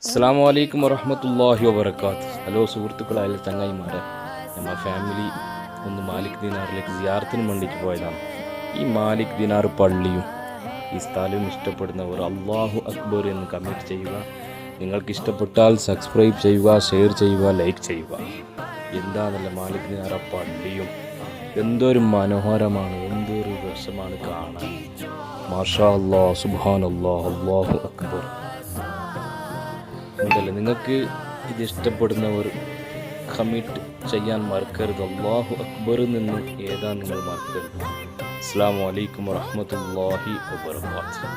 അസ്സലാമു അലൈക്കും വറഹ്മത്തുള്ളാഹി വബറകാത്ത്. ഹലോ സുഹൃത്തുക്കളായ ചങ്ങായിമാരെ, നമ്മൾ ഫാമിലി ഒന്ന് മാലിക് ദിനാറിലേക്ക് സിയാറത്തിന് വേണ്ടിയിട്ട് പോയതാണ്. ഈ മാലിക് ദിനാർ പള്ളിയും ഈ സ്ഥലവും ഇഷ്ടപ്പെടുന്നവർ അല്ലാഹു അക്ബർ എന്ന് കമൻറ്റ് ചെയ്യുക. നിങ്ങൾക്ക് ഇഷ്ടപ്പെട്ടാൽ സബ്സ്ക്രൈബ് ചെയ്യുക, ഷെയർ ചെയ്യുക, ലൈക്ക് ചെയ്യുക. എന്താണല്ല മാലിക് ദിനാർ പള്ളിയും എന്തൊരു മനോഹരമാണ്, എന്തൊരു രസമാണ് കാണാൻ. മാഷാ അല്ലാഹ്, സുബ്ഹാനല്ലാഹ്, അല്ലാഹു അക്ബർ. അതല്ലേ, നിങ്ങൾക്ക് ഇത് ഇഷ്ടപ്പെടുന്നവർ കമ്മിറ്റ് ചെയ്യാൻ മറക്കരുത്. അല്ലാഹു അക്ബറിൽ നിന്ന് ഏതാ നിങ്ങൾ മറക്കരുത്. അസ്സലാമു അലൈക്കും വറഹ്മത്തുള്ളാഹി വബറകാതുഹു.